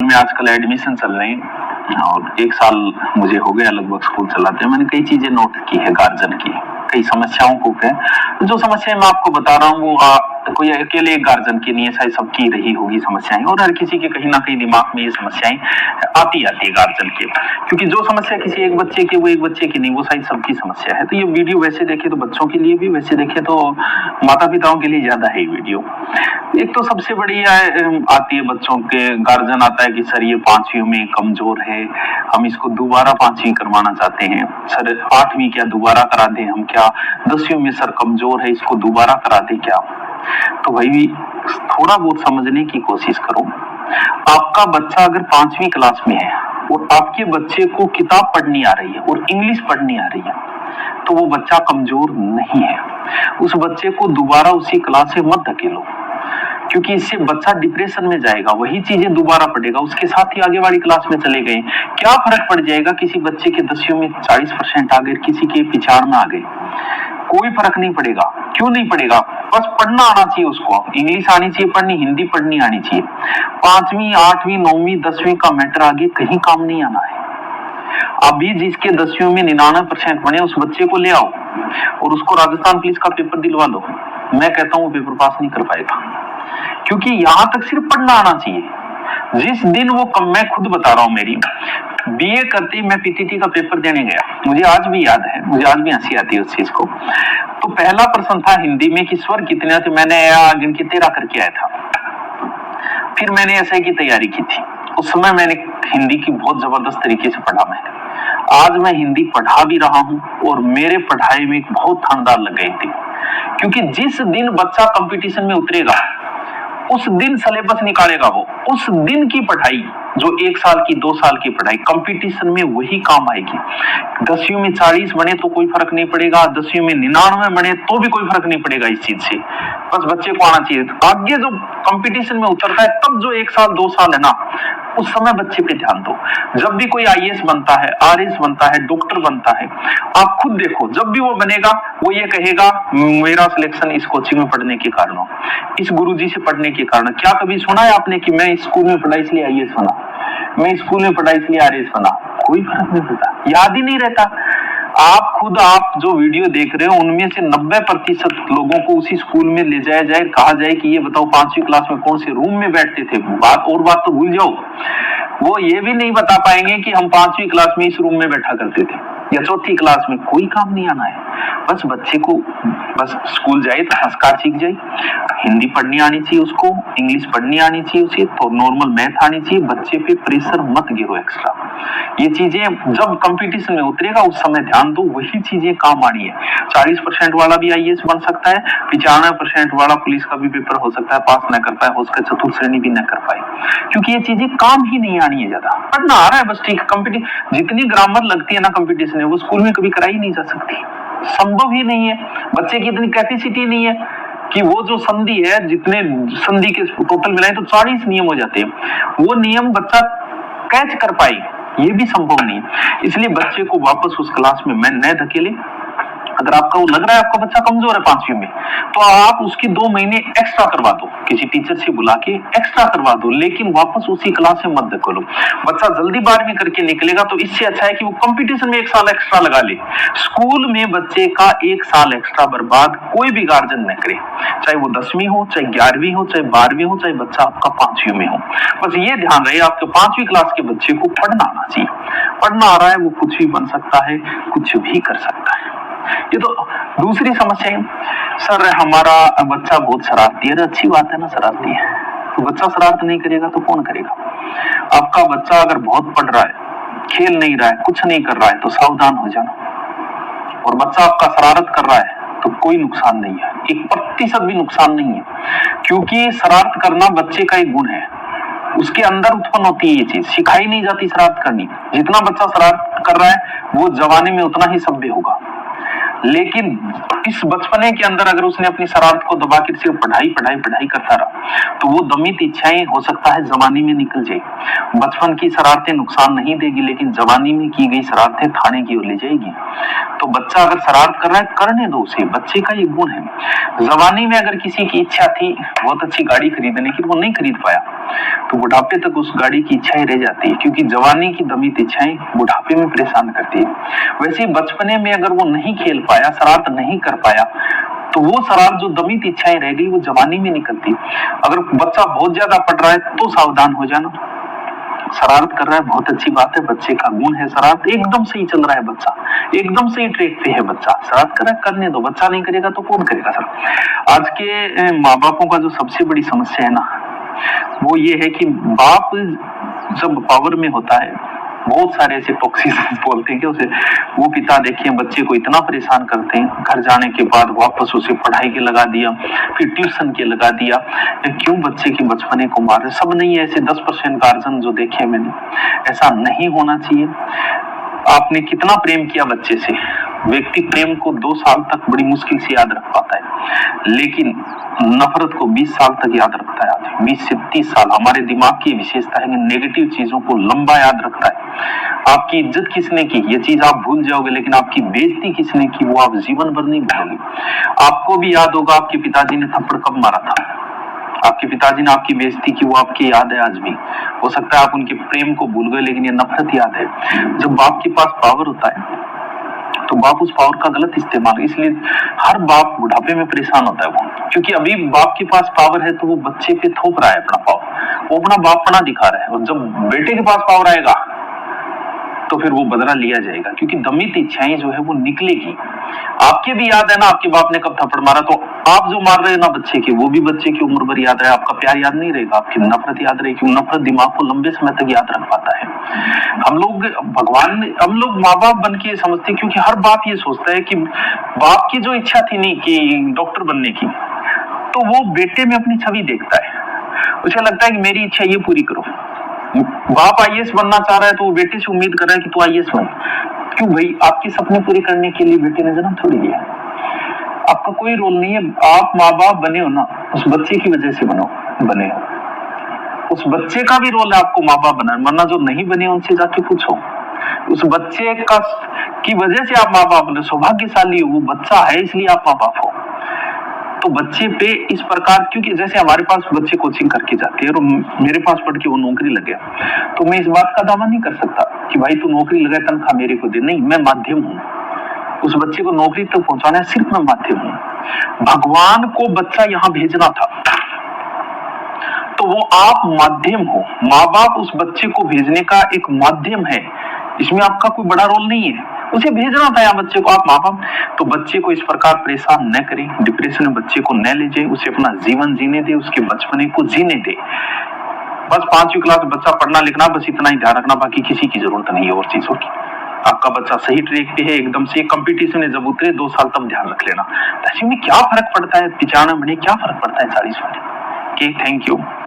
में आजकल एडमिशन चल रहे हैं और 1 साल मुझे हो गया लगभग स्कूल चलाते हैं। मैंने कई चीजें नोट की है गार्जियन की, कई समस्याओं को जो समस्याएं मैं आपको बता रहा हूँ वो कोई अकेले एक गार्जियन की नहीं है, शायद सबकी रही होगी समस्याएं, और हर किसी के कहीं ना कहीं दिमाग में ये समस्याएं आती है गार्जियन के, क्योंकि जो समस्या किसी एक बच्चे की वो एक बच्चे की नहीं, वो शायद सबकी समस्या है। तो ये वीडियो वैसे देखे तो बच्चों के लिए भी, वैसे देखे तो माता पिताओं के लिए ज्यादा है वीडियो। एक तो सबसे बड़ी आती है बच्चों के, गार्जियन आता है कि सर ये 5वीं में कमजोर है, हम इसको दोबारा 5वीं करवाना चाहते हैं। सर 8वीं क्या दोबारा करा दें हम, क्या 10वीं में सर कमजोर है इसको दोबारा करा दें क्या? तो भाई थोड़ा बहुत समझने की कोशिश करो। आपका बच्चा अगर 5वीं क्लास में है और आपके बच्चे को किताब पढ़नी आ रही है और इंग्लिश पढ़नी आ रही है, तो वो बच्चा कमजोर नहीं है। उस बच्चे को दोबारा उसी क्लास से मत धकेलो, क्योंकि इससे बच्चा डिप्रेशन में जाएगा, वही चीजें दोबारा पढ़ेगा, उसके साथ ही आगे वाली क्लास में चले गए। क्या फर्क पड़ जाएगा किसी बच्चे के 10वीं में 40% आ गए, किसी के 95 में आ गए? कोई फर्क नहीं पड़ेगा। क्यों नहीं पड़ेगा? बस पढ़ना आना चाहिए उसको, इंग्लिश आनी चाहिए पढ़नी, हिंदी पढ़नी आनी चाहिए। 5वीं 8वीं 9वीं 10वीं का मैटर आगे कहीं काम नहीं आना है। अभी जिसके 10वीं में 99% बने उस बच्चे को ले आओ और उसको राजस्थान पुलिस का पेपर दिलवा दो, मैं कहता हूँ पेपर पास नहीं कर पाएगा, क्योंकि यहां तक सिर्फ पढ़ना आना चाहिए। जिस दिन वो मैं खुद बता रहा हूँ, मेरी बीए करते ही मैं पीटीटी का पेपर देने गया, मुझे आज भी याद है, मुझे आज भी हंसी आती है उस चीज को। तो पहला प्रश्न था हिंदी में कि स्वर कितने थे, मैंने गिन के 13 करके आया था। फिर मैंने एसआई की तैयारी की थी, उस समय मैंने हिंदी की बहुत जबरदस्त तरीके से पढ़ा। मैंने आज मैं हिंदी पढ़ा भी रहा हूँ और मेरे पढ़ाई में बहुत थानदार लग गई थी, क्योंकि जिस दिन बच्चा कंपटीशन में उतरेगा उस दिन सिलेबस निकालेगा वो, उस दिन की पढ़ाई जो 1 साल की 2 साल की पढ़ाई कंपटीशन में वही काम आएगी। 10वीं में 40 बने तो कोई फर्क नहीं पड़ेगा, 10वीं में 99 बने तो भी कोई फर्क नहीं पड़ेगा इस चीज से, बस बच्चे को आना चाहिए। आगे जो कंपटीशन में उतरता है तब जो 1 साल 2 साल है ना, उस समय बच्चे पे ध्यान दो। जब भी कोई आईएएस बनता है, आरएस बनता है, डॉक्टर बनता है, आप खुद देखो, जब भी वो बनेगा वो ये कहेगा मेरा सिलेक्शन इस कोचिंग में पढ़ने के कारण, इस गुरुजी से पढ़ने के कारण। क्या कभी सुना है आपने कि मैं स्कूल में पढ़ा इसलिए आईएएस बना, मैं स्कूल में पढ़ा इसलिए आरएस बना? कोई फर्क नहीं पड़ता, याद ही नहीं रहता। आप जो वीडियो देख रहे हो उनमें से 90% लोगों को उसी स्कूल में ले जाया जाए, कहा जाए कि ये बताओ 5वीं क्लास में कौन से रूम में बैठते थे, बात तो भूल जाओ, वो ये भी नहीं बता पाएंगे कि हम 5वीं क्लास में इस रूम में बैठा करते थे या 4थी क्लास में। कोई काम नहीं आना है, बस बच्चे को बस स्कूल जाए तो संस्कार सीख जाए, हिंदी पढ़नी आनी चाहिए उसको, इंग्लिश पढ़नी आनी चाहिए उसे, तो नॉर्मल मैथ आनी चाहिए। बच्चे पे प्रेशर मत गिरो एक्स्ट्रा, ये चीजें जब कंपटीशन में उतरेगा उस समय ध्यान दो, वही चीजें काम आनी है। 40% वाला भी आईएएस बन सकता है, 95% वाला पुलिस का भी पेपर हो सकता है पास न कर पाए, हो सकता है 4th श्रेणी भी न कर पाए, क्योंकि ये चीजें काम ही नहीं आनी है। ज्यादा पढ़ना आ रहा है बस ठीक, कंपटीशन जितनी ग्रामर लगती है ना कंपटीशन में, वो स्कूल में कभी कराई नहीं जा सकती, संभव ही नहीं है। बच्चे की इतनी कैपेसिटी नहीं है कि वो जो संधि है, जितने संधि के टोटल मिलाए तो 40 नियम हो जाते हैं, वो नियम बच्चा कैच कर पाए, ये भी संभव नहीं है। इसलिए बच्चे को वापस उस क्लास में मैं न धकेले। अगर आपका वो लग रहा है आपका बच्चा कमजोर है 5वीं में, तो आप उसकी 2 महीने एक्स्ट्रा करवा दो, किसी टीचर से बुला के एक्स्ट्रा करवा दो, लेकिन वापस उसी क्लास से मत धकेलो। बच्चा जल्दी 12वीं करके निकलेगा तो इससे अच्छा है कि वो कंपटीशन में 1 साल एक्स्ट्रा लगा ले। स्कूल में बच्चे का 1 साल एक्स्ट्रा बर्बाद कोई भी गार्जियन न करे, चाहे वो 10वीं हो, चाहे 11वीं हो, चाहे 12वीं हो, चाहे बच्चा आपका 5वीं में हो। बस ये ध्यान रहे आपके 5वीं क्लास के बच्चे को पढ़ना आना चाहिए। पढ़ना आ रहा है वो कुछ भी बन सकता है, कुछ भी कर सकता है। ये तो दूसरी समस्या है, सर हमारा बच्चा बहुत शरारती है। अच्छी बात है ना, शरारती है तो बच्चा शरारत नहीं करेगा तो कौन करेगा? आपका बच्चा अगर बहुत पढ़ रहा है, खेल नहीं रहा है, कुछ नहीं कर रहा है, तो सावधान हो जाना। और बच्चा आपका शरारत कर रहा है तो कोई नुकसान नहीं है, 1% भी नुकसान नहीं है, क्योंकि शरारत करना बच्चे का एक गुण है, उसके अंदर उत्पन्न होती है ये चीज, सिखाई नहीं जाती शरारत करनी। जितना बच्चा शरारत कर रहा है वो जवानी में उतना ही सभ्य होगा, लेकिन इस बचपने के अंदर अगर उसने अपनी शरारत को दबा के सिर्फ पढ़ाई करता रहा तो वो दमित इच्छाएं हो सकता है जवानी में निकल जाए। बचपन की शरारतें नुकसान नहीं देगी, लेकिन जवानी में की गई शरारतें थाने की ओर ले जाएगी। तो बच्चा अगर शरारत कर रहा है करने दो उसे, बच्चे का ये गुण है। जवानी में अगर किसी की इच्छा थी बहुत अच्छी गाड़ी खरीदने की, वो नहीं खरीद पाया, तो बुढ़ापे तक उस गाड़ी की इच्छाएं रह जाती है, क्योंकि जवानी की दमित इच्छाएं बुढ़ापे में परेशान करती है। वैसे ही बचपने में अगर वो नहीं खेल पाया, शरारत नहीं कर पाया, तो वो शरारत जो दमित इच्छाएं रह गई वो जवानी में निकलती। अगर बच्चा बहुत ज्यादा पढ़ रहा है तो सावधान हो जाना। शरारत कर रहा है बहुत अच्छी बात है, बच्चे का गुण है शरारत, एकदम सही चल रहा है बच्चा, एकदम सही ट्रैक पे है बच्चा, शरारत कर रहा है करने दो, बच्चा नहीं करेगा तो कौन करेगा सर। आज के माँ बापों का जो सबसे बड़ी समस्या है ना, वो ये है कि बाप जब पावर में होता है, बहुत सारे ऐसे टॉक्सिक बोलते हैं कि उसे, वो पिता देखिए बच्चे को इतना परेशान करते हैं, घर जाने के बाद वापस उसे पढ़ाई के लगा दिया, फिर ट्यूशन के लगा दिया। क्यों बच्चे के बचपने को मार रहे? सब नहीं है, ऐसे 10% गार्जियन जो देखे मैंने, ऐसा नहीं होना चाहिए। आपने कितना प्रेम किया बच्चे से, व्यक्ति प्रेम को 2 साल तक बड़ी मुश्किल से याद रख पाता है, लेकिन नफरत को 20 साल तक याद रखता है आदमी, 20 से 30 साल। हमारे दिमाग की विशेषता है कि नेगेटिव चीजों को लंबा याद रखता है। आपकी इज्जत किसने की ये चीज आप भूल जाओगे, लेकिन आपकी बेइज्जती किसने की वो आप जीवन भर नहीं भूलोगे। आपको भी याद होगा आपके पिताजी ने थप्पड़ कब मारा था, आपके पिताजी ने आपकी बेइज्जती की, वो आपकी याद है आज भी। हो सकता है आप उनके प्रेम को भूल गए, लेकिन ये नफरत याद है। जब बाप के पास पावर होता है तो बाप उस पावर का गलत इस्तेमाल, इसलिए हर बाप बुढ़ापे में परेशान होता है वो, क्योंकि अभी बाप के पास पावर है तो वो बच्चे पे थोप रहा है अपना पावर, वो अपना बापपना दिखा रहा है। और जब बेटे के पास पावर आएगा तो फिर वो बदला लिया जाएगा, क्योंकि दमित इच्छाएं जो है वो निकलेगी। आपके भी याद है ना आपके बाप ने कब थप्पड़ मारा, तो आप जो मार रहे हैं ना बच्चे के, वो भी बच्चे की उम्र भर याद रहे, आपका प्यार याद नहीं रहेगा, आपकी नफरत याद रहेगी। नफरत दिमाग को लंबे समय तक याद रख पाता है। हम लोग माँ बाप बन के समझते, क्योंकि हर बाप ये सोचता है कि बाप की जो इच्छा थी नहीं कि डॉक्टर बनने की, तो वो बेटे में अपनी छवि देखता है, उसे लगता है कि मेरी इच्छा ये पूरी करो। बाप आईएएस बनना चाह रहा है तो वो बेटे से उम्मीद कर रहा है कि तू आईएएस बन। क्यों भाई? आपके सपने पूरे करने के लिए बेटे ने जन्म थोड़ी लिया, आपका कोई रोल नहीं है। आप माँ बाप बने हो ना, उस बच्चे की वजह से बने हो, उस बच्चे का भी रोल है आपको माँ बाप बनाना, वरना जो नहीं बने उनसे जाके पूछो। उस बच्चे की वजह से आप माँ बाप बने, सौभाग्यशाली हो, वो बच्चा है इसलिए आप माँ बाप हो। तो बच्चे पे इस प्रकार, क्योंकि जैसे हमारे पास बच्चे कोचिंग करके जाते हैं और मेरे पास पढ़ के वो नौकरी लगे, तो मैं इस बात का दावा नहीं कर सकता कि भाई तू नौकरी लगा तनख्वाह मेरे को दे, नहीं, मैं माध्यम हूँ। उस बच्चे को नौकरी तक पहुंचाना सिर्फ मैं माध्यम हूँ। भगवान को बच्चा यहाँ भेजना था तो वो आप माध्यम हो, माँ बाप उस बच्चे को भेजने का एक माध्यम है, इसमें आपका कोई बड़ा रोल नहीं है। उसे भेजना था यहाँ बच्चे को, आप माँ बाप। तो बच्चे को इस प्रकार परेशान न करें, डिप्रेशन में बच्चे को न ले जाए, उसे अपना जीवन जीने दे, उसके बचपने को जीने दे। बस 5वीं क्लास बच्चा पढ़ना लिखना, बस इतना ही ध्यान रखना, बाकी किसी की जरूरत नहीं है और चीजों की। आपका बच्चा सही ट्रैक पे है, एकदम से कंपटीशन में जब उतरे 2 साल तब ध्यान रख लेना। ऐसे में क्या फर्क पड़ता है, 95 में क्या फर्क पड़ता है 40 में। Thank you.